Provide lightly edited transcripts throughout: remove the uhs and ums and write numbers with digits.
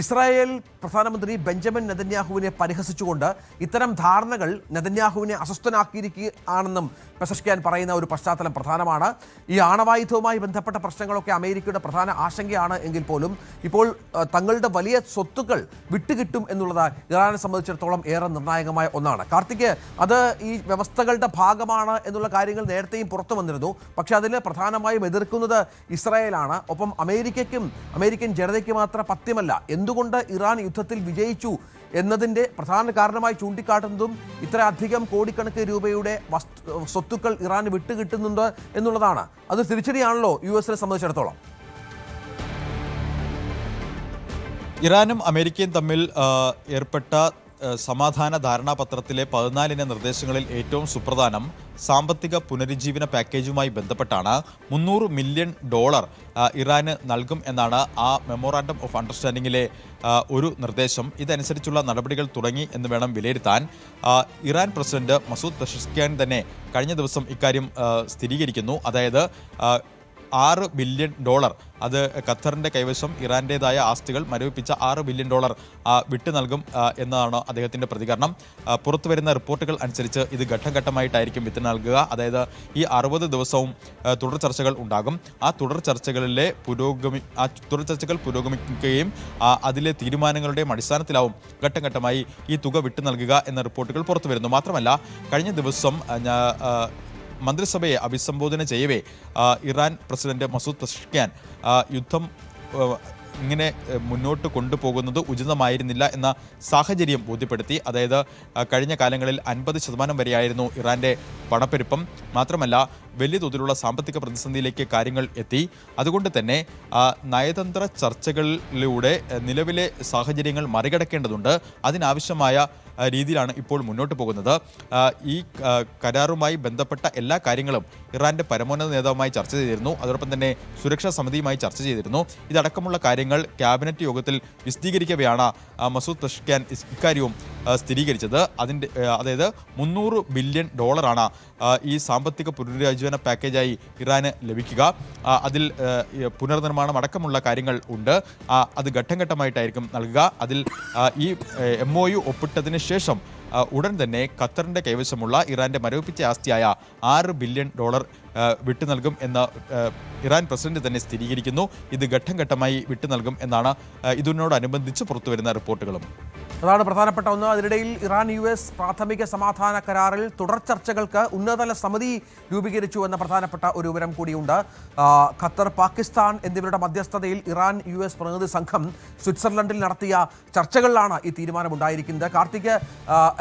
Israel പ്രധാനമന്ത്രി Benjamin നെതന്യാഹുവിനെ പരിഹസിച്ചുകൊണ്ട് ഇത്തരം ധാരണകൾ നെതന്യാഹുവിനെ അസ്വസ്ഥനാക്കിയിരിക്കുകയാണെന്നും പെസഷ്കിയാൻ പറയുന്ന ഒരു പശ്ചാത്തലം പ്രധാനമാണ്. ഈ ആണവായുധവുമായി ബന്ധപ്പെട്ട പ്രശ്നങ്ങളൊക്കെ അമേരിക്കയുടെ പ്രധാന ആശങ്കയാണ് എങ്കിൽ പോലും ഇപ്പോൾ തങ്ങളുടെ വലിയ സ്വത്തുക്കൾ വിട്ടുകിട്ടും എന്നുള്ളത് ഇറാനെ സംബന്ധിച്ചിടത്തോളം ഏറെ നിർണായകമായ ഒന്നാണ്. കാർത്തിക്, അത് ഈ വ്യവസ്ഥകളുടെ ഭാഗമാണ് എന്നുള്ള കാര്യങ്ങൾ നേരത്തെയും പുറത്തു വന്നിരുന്നു. പക്ഷേ അതിൽ പ്രധാനമായും എതിർക്കുന്നത് ഇസ്രായേലാണ്. ഒപ്പം അമേരിക്കൻ ജനതയ്ക്ക് മാത്രം പത്യമല്ല. എന്തുകൊണ്ട് ഇറാൻ യുദ്ധത്തിൽ വിജയിച്ചു എന്നതിൻ്റെ പ്രധാന കാരണമായി ചൂണ്ടിക്കാട്ടുന്നതും ഇത്ര അധികം കോടിക്കണക്കിന് രൂപയുടെ സ്വത്തുക്കൾ ഇറാന് വിട്ടുകിട്ടുന്നുണ്ട് എന്നുള്ളതാണ്. അത് തിരിച്ചടിയാണല്ലോ US സംബന്ധിച്ചിടത്തോളം. ഇറാനും അമേരിക്കയും തമ്മിൽ ഏർപ്പെട്ട സമാധാന ധാരണാപത്രത്തിലെ 14 നിർദ്ദേശങ്ങളിൽ ഏറ്റവും സുപ്രധാനം സാമ്പത്തിക പുനരുജ്ജീവന പാക്കേജുമായി ബന്ധപ്പെട്ടാണ്. $300 മില്യൺ ഇറാന് നൽകും എന്നാണ് ആ മെമ്മോറാണ്ടം ഓഫ് അണ്ടർസ്റ്റാൻഡിങ്ങിലെ ഒരു നിർദ്ദേശം. ഇതനുസരിച്ചുള്ള നടപടികൾ തുടങ്ങി എന്ന് വേണം വിലയിരുത്താൻ. ഇറാൻ പ്രസിഡന്റ് മസൂദ് പെസഷ്കിയാൻ തന്നെ കഴിഞ്ഞ ദിവസം ഇക്കാര്യം സ്ഥിരീകരിക്കുന്നു. അതായത് $6 ബില്യൺ, അത് ഖത്തറിൻ്റെ കൈവശം ഇറാൻ്റേതായ ആസ്തികൾ മരവിപ്പിച്ച $6 ബില്യൺ വിട്ടു നൽകും എന്നതാണ് അദ്ദേഹത്തിൻ്റെ പ്രതികരണം. പുറത്തു വരുന്ന റിപ്പോർട്ടുകൾ അനുസരിച്ച് ഇത് ഘട്ടം ഘട്ടമായിട്ടായിരിക്കും വിട്ടു നൽകുക. അതായത് ഈ 60 ദിവസവും തുടർ ചർച്ചകൾ ഉണ്ടാകും. ആ തുടർ ചർച്ചകൾ പുരോഗമിക്കുകയും അതിലെ തീരുമാനങ്ങളുടെയും അടിസ്ഥാനത്തിലാവും ഘട്ടം ഘട്ടമായി ഈ തുക വിട്ടു നൽകുക എന്ന റിപ്പോർട്ടുകൾ പുറത്തു വരുന്നു. മാത്രമല്ല, കഴിഞ്ഞ ദിവസം മന്ത്രിസഭയെ അഭിസംബോധന ചെയ്യവേ ഇറാൻ പ്രസിഡന്റ് മസൂദ് പെസഷ്കിയാൻ യുദ്ധം ഇങ്ങനെ മുന്നോട്ട് കൊണ്ടുപോകുന്നത് ഉചിതമായിരുന്നില്ല എന്ന സാഹചര്യം ബോധ്യപ്പെടുത്തി. അതായത് കഴിഞ്ഞ കാലങ്ങളിൽ 50% വരെയായിരുന്നു ഇറാൻ്റെ പണപ്പെരുപ്പം. മാത്രമല്ല, വലിയ തോതിലുള്ള സാമ്പത്തിക പ്രതിസന്ധിയിലേക്ക് കാര്യങ്ങൾ എത്തി. അതുകൊണ്ട് തന്നെ നയതന്ത്ര ചർച്ചകളിലൂടെ നിലവിലെ സാഹചര്യങ്ങൾ മറികടക്കേണ്ടതുണ്ട്. അതിനാവശ്യമായ രീതിയിലാണ് ഇപ്പോൾ മുന്നോട്ട് പോകുന്നത്. ഈ കരാറുമായി ബന്ധപ്പെട്ട എല്ലാ കാര്യങ്ങളും ഇറാൻ്റെ പരമോന്നത നേതാവുമായി ചർച്ച ചെയ്തിരുന്നു. അതോടൊപ്പം തന്നെ സുരക്ഷാ സമിതിയുമായി ചർച്ച ചെയ്തിരുന്നു. ഇതടക്കമുള്ള കാര്യങ്ങൾ ക്യാബിനറ്റ് യോഗത്തിൽ വിശദീകരിക്കവെയാണ് മസൂദ് പെസഷ്കിയാൻ ഇക്കാര്യവും സ്ഥിരീകരിച്ചത്. അതായത് $300 ബില്യൺ ഈ സാമ്പത്തിക പുനരുജ്ജീവന പാക്കേജായി ഇറാന് ലഭിക്കുക. അതിൽ പുനർനിർമ്മാണം അടക്കമുള്ള കാര്യങ്ങൾ ഉണ്ട്. അത് ഘട്ടം ഘട്ടമായിട്ടായിരിക്കും നൽകുക. അതിൽ ഈ MOU ഒപ്പിട്ടതിന് ശേഷം ഉടൻ തന്നെ ഖത്തറിൻ്റെ കൈവശമുള്ള ഇറാൻ്റെ മരവിപ്പിച്ച ആസ്തിയായ $6 ബില്യൺ വിട്ടു നൽകും എന്ന് ഇറാൻ പ്രസിഡന്റ് തന്നെ സ്ഥിരീകരിക്കുന്നു. ഇത് ഘട്ടം ഘട്ടമായി വിട്ടു നൽകും എന്നാണ് ഇതിനോടനുബന്ധിച്ച് പുറത്തുവരുന്ന റിപ്പോർട്ടുകളും. അതാണ് പ്രധാനപ്പെട്ട ഒന്ന്. അതിനിടയിൽ ഇറാൻ US പ്രാഥമിക സമാധാന കരാറിൽ തുടർ ചർച്ചകൾക്ക് ഉന്നതതല സമിതി രൂപീകരിച്ചു എന്ന പ്രധാനപ്പെട്ട ഒരു വിവരം കൂടിയുണ്ട്. ഖത്തർ, പാകിസ്ഥാൻ എന്നിവരുടെ മധ്യസ്ഥതയിൽ ഇറാൻ US പ്രതിനിധി സംഘം സ്വിറ്റ്സർലൻഡിൽ നടത്തിയ ചർച്ചകളിലാണ് ഈ തീരുമാനമുണ്ടായിരിക്കുന്നത്. കാർത്തിക്,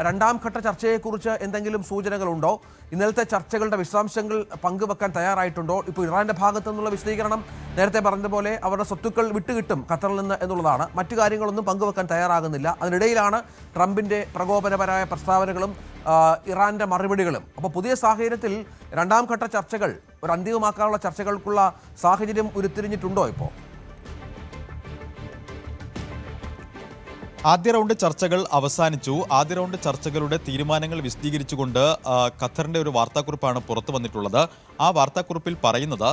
രണ്ടാം ഘട്ട ചർച്ചയെക്കുറിച്ച് എന്തെങ്കിലും സൂചനകളുണ്ടോ? ഇന്നലത്തെ ചർച്ചകളുടെ വിശദാംശങ്ങൾ പങ്കുവെക്കാൻ തയ്യാറായിട്ടുണ്ടോ? ഇപ്പോൾ ഇറാന്റെ ഭാഗത്തു നിന്നുള്ള വിശദീകരണം നേരത്തെ പറഞ്ഞതുപോലെ അവരുടെ സ്വത്തുക്കൾ വിട്ടുകിട്ടും ഖത്തറിൽ നിന്ന് എന്നുള്ളതാണ്. മറ്റു കാര്യങ്ങളൊന്നും പങ്കുവെക്കാൻ തയ്യാറാകുന്നില്ല. അതിനിടയിലാണ് ട്രംപിന്റെ പ്രകോപനപരമായ പ്രസ്താവനകളും ഇറാന്റെ മറുപടികളും. അപ്പോൾ പുതിയ സാഹചര്യത്തിൽ രണ്ടാം ഘട്ട ചർച്ചകൾ ഒരു അന്തിമമാക്കാനുള്ള ചർച്ചകൾക്കുള്ള സാഹചര്യം ഉരുത്തിരിഞ്ഞിട്ടുണ്ടോ? ഇപ്പോൾ ആദ്യ റൗണ്ട് ചർച്ചകൾ അവസാനിച്ചു. ആദ്യ റൗണ്ട് ചർച്ചകളുടെ തീരുമാനങ്ങൾ വിശദീകരിച്ചുകൊണ്ട് ഖത്തറിൻ്റെ ഒരു വാർത്താക്കുറിപ്പാണ് പുറത്തു വന്നിട്ടുള്ളത്. ആ വാർത്താക്കുറിപ്പിൽ പറയുന്നത്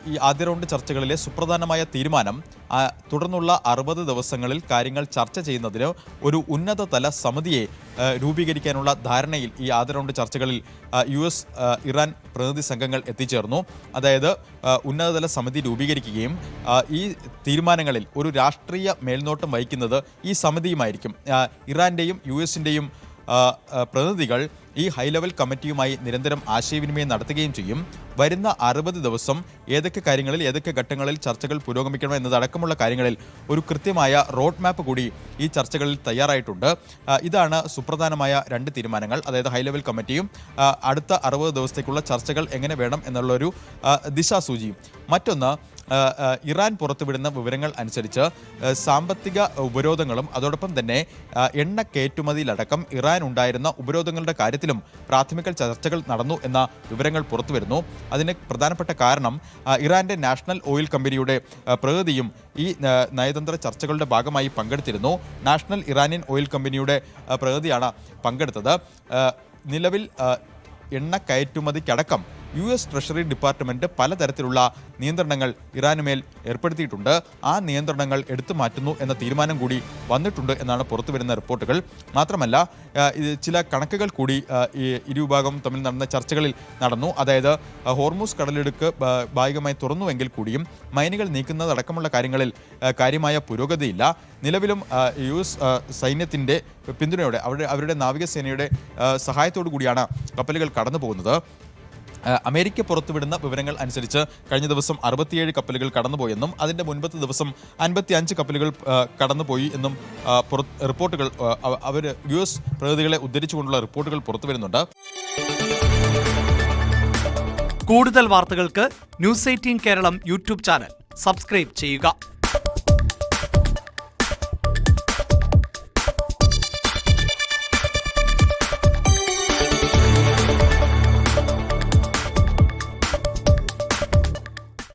ഈ ആദ്യ റൗണ്ട് ചർച്ചകളിലെ സുപ്രധാനമായ തീരുമാനം തുടർന്നുള്ള 60 ദിവസങ്ങളിൽ കാര്യങ്ങൾ ചർച്ച ചെയ്യുന്നതിന് ഒരു ഉന്നതതല സമിതിയെ രൂപീകരിക്കാനുള്ള ധാരണയിൽ ഈ ആദ്യ റൗണ്ട് ചർച്ചകളിൽ US ഇറാൻ പ്രതിനിധി സംഘങ്ങൾ എത്തിച്ചേർന്നു. അതായത് ഉന്നതതല സമിതി രൂപീകരിക്കുകയും ഈ തീരുമാനങ്ങളിൽ ഒരു രാഷ്ട്രീയ മേൽനോട്ടം വഹിക്കുന്നത് ഈ സമിതിയുമായിരിക്കും. ഇറാൻ്റെയും US-ൻ്റെയും പ്രതിനിധികൾ ഈ ഹൈ ലെവൽ കമ്മിറ്റിയുമായി നിരന്തരം ആശയവിനിമയം നടത്തുകയും ചെയ്യും. വരുന്ന 60 ദിവസം ഏതൊക്കെ കാര്യങ്ങളിൽ ഏതൊക്കെ ഘട്ടങ്ങളിൽ ചർച്ചകൾ പുരോഗമിക്കണം എന്നതടക്കമുള്ള കാര്യങ്ങളിൽ ഒരു കൃത്യമായ റോഡ് മാപ്പ് കൂടി ഈ ചർച്ചകളിൽ തയ്യാറായിട്ടുണ്ട്. ഇതാണ് സുപ്രധാനമായ 2 തീരുമാനങ്ങൾ. അതായത് ഹൈ ലെവൽ കമ്മിറ്റിയും അടുത്ത 60 ദിവസത്തേക്കുള്ള ചർച്ചകൾ എങ്ങനെ വേണം എന്നുള്ളൊരു ദിശാസൂചിയും. മറ്റൊന്ന്, ഇറാൻ പുറത്തുവിടുന്ന വിവരങ്ങൾ അനുസരിച്ച് സാമ്പത്തിക ഉപരോധങ്ങളും അതോടൊപ്പം തന്നെ എണ്ണ കയറ്റുമതിയിലടക്കം ഇറാൻ ഉണ്ടായിരുന്ന ഉപരോധങ്ങളുടെ കാര്യത്തിലും പ്രാഥമിക ചർച്ചകൾ നടന്നു എന്ന വിവരങ്ങൾ പുറത്തുവരുന്നു. അതിന് പ്രധാനപ്പെട്ട കാരണം ഇറാന്റെ നാഷണൽ ഓയിൽ കമ്പനിയുടെ പ്രതിനിധിയും ഈ നയതന്ത്ര ചർച്ചകളുടെ ഭാഗമായി പങ്കെടുത്തിരുന്നു. നാഷണൽ ഇറാനിയൻ ഓയിൽ കമ്പനിയുടെ പ്രതിനിധിയാണ് പങ്കെടുത്തത്. നിലവിൽ എണ്ണ കയറ്റുമതിക്കടക്കം US ട്രഷറി ഡിപ്പാർട്ട്മെന്റ് പലതരത്തിലുള്ള നിയന്ത്രണങ്ങൾ ഇറാനുമേൽ ഏർപ്പെടുത്തിയിട്ടുണ്ട്. ആ നിയന്ത്രണങ്ങൾ എടുത്തു മാറ്റുന്നു എന്ന തീരുമാനം കൂടി വന്നിട്ടുണ്ട് എന്നാണ് പുറത്തുവരുന്ന റിപ്പോർട്ടുകൾ. മാത്രമല്ല ചില കണക്കുകൾ കൂടി ഇരുവിഭാഗം തമ്മിൽ നടന്ന ചർച്ചകളിൽ നടന്നു. അതായത് ഹോർമൂസ് കടലിടുക്ക് ഭാഗികമായി തുറന്നുവെങ്കിൽ കൂടിയും മൈനുകൾ നീക്കുന്നതടക്കമുള്ള കാര്യങ്ങളിൽ കാര്യമായ പുരോഗതിയില്ല. നിലവിലും US സൈന്യത്തിൻ്റെ പിന്തുണയോടെ അവരുടെ നാവികസേനയുടെ സഹായത്തോടു കൂടിയാണ് കപ്പലുകൾ കടന്നു പോകുന്നത്. അമേരിക്ക പുറത്തുവിടുന്ന വിവരങ്ങൾ അനുസരിച്ച് കഴിഞ്ഞ ദിവസം 67 കപ്പലുകൾ കടന്നുപോയെന്നും അതിൻ്റെ മുൻപത്തെ ദിവസം 55 കപ്പലുകൾ കടന്നുപോയി എന്നും റിപ്പോർട്ടുകൾ US പ്രതിനിധികളെ ഉദ്ധരിച്ചുകൊണ്ടുള്ള റിപ്പോർട്ടുകൾ പുറത്തുവരുന്നുണ്ട്. കൂടുതൽ വാർത്തകൾക്ക് News 18 Keralam YouTube channel subscribe ചെയ്യുക.